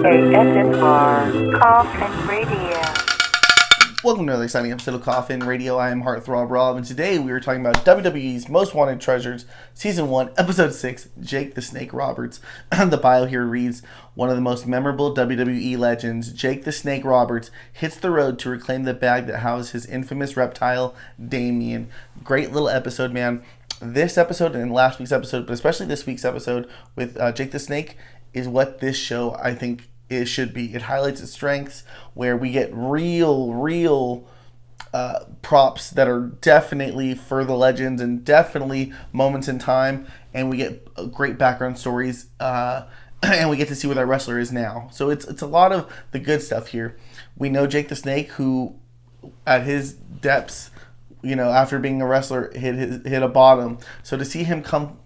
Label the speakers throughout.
Speaker 1: ASMR Coffin Radio.
Speaker 2: Welcome to another exciting episode of Coffin Radio. I am Heartthrob Rob, and today we are talking about WWE's Most Wanted Treasures, Season 1, Episode 6, Jake the Snake Roberts. The bio here reads, one of the most memorable WWE legends, Jake the Snake Roberts, hits the road to reclaim the bag that housed his infamous reptile, Damien. Great little episode, man. This episode and last week's episode, but especially this week's episode with Jake the Snake, is what this show, I think, it should be. It highlights its strengths, where we get real props that are definitely for the legends and definitely moments in time, and we get great background stories, and we get to see where that wrestler is now. So it's a lot of the good stuff here. We know Jake the Snake, who at his depths, after being a wrestler, hit a bottom. So to see him come,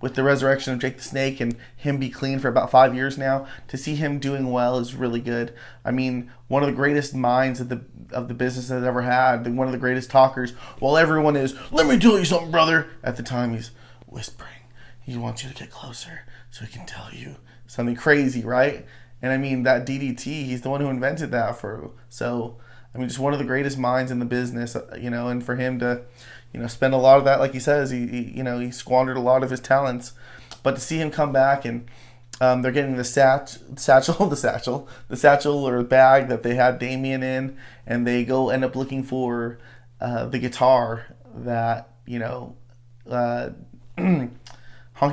Speaker 2: with the resurrection of Jake the Snake and him be clean for about 5 years now, to see him doing well is really good. I mean, one of the greatest minds of the business that I've ever had, one of the greatest talkers, while everyone is, let me tell you something, brother. At the time, he's whispering. He wants you to get closer so he can tell you something crazy, right? And I mean, that DDT, he's the one who invented that just one of the greatest minds in the business, and for him to, spend a lot of that, like he says, he squandered a lot of his talents, but to see him come back and they're getting the satchel or bag that they had Damien in, and they go end up looking for the guitar that, Honky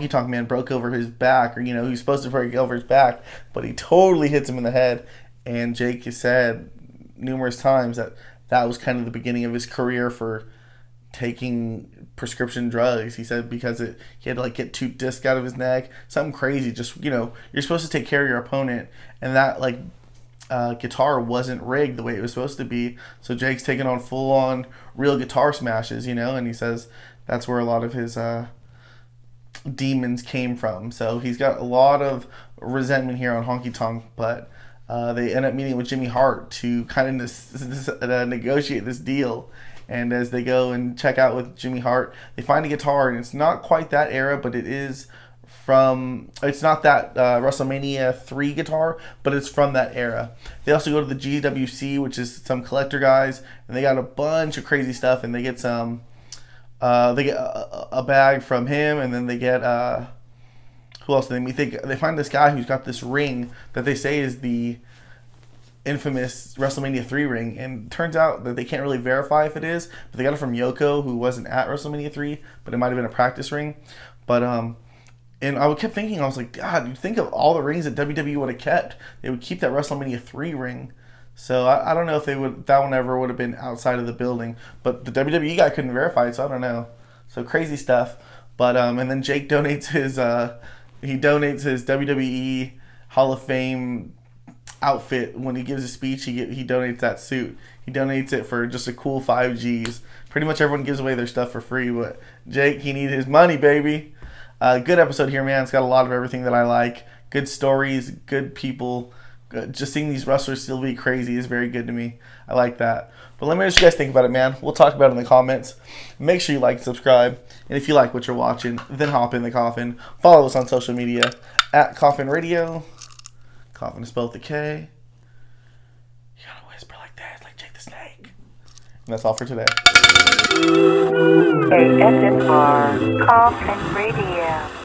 Speaker 2: Tonk Man broke over his back, or, he was supposed to break over his back, but he totally hits him in the head, and Jake has said numerous times that was kind of the beginning of his career for taking prescription drugs. He said because he had to get 2 discs out of his neck, something crazy. Just, you're supposed to take care of your opponent, and that guitar wasn't rigged the way it was supposed to be. So Jake's taking on full on real guitar smashes, and he says that's where a lot of his demons came from. So he's got a lot of resentment here on Honky Tonk, but they end up meeting with Jimmy Hart to kind of negotiate this deal. And as they go and check out with Jimmy Hart, they find a guitar, and it's not quite that era, but it is it's not that WrestleMania 3 guitar, but it's from that era. They also go to the GWC, which is some collector guys, and they got a bunch of crazy stuff, and they get they get a bag from him, and then they get, who else do they meet? They find this guy who's got this ring that they say is the infamous WrestleMania 3 ring, and it turns out that they can't really verify if it is, but they got it from Yoko, who wasn't at WrestleMania 3, but it might have been a practice ring. But and I kept thinking, I was like, God, you think of all the rings that WWE would have kept, they would keep that WrestleMania 3 ring. So I don't know if that one ever would have been outside of the building, but the WWE guy couldn't verify it, so I don't know. So crazy stuff. But and then Jake donates his WWE Hall of Fame outfit. When he gives a speech, he donates that suit. He donates it for just a cool 5 G's. Pretty much everyone gives away their stuff for free, but Jake, he needed his money, baby. Good episode here, man. It's got a lot of everything that I like. Good stories, good people. Just seeing these wrestlers still be crazy is very good to me. I like that. But let me know what you guys think about it, man. We'll talk about it in the comments. Make sure you like and subscribe. And if you like what you're watching, then hop in the coffin. Follow us on social media at Coffin Radio. Coffin is spelled with a K. You gotta whisper like that, like Jake the Snake. And that's all for today.
Speaker 1: ASMR Coffin Radio.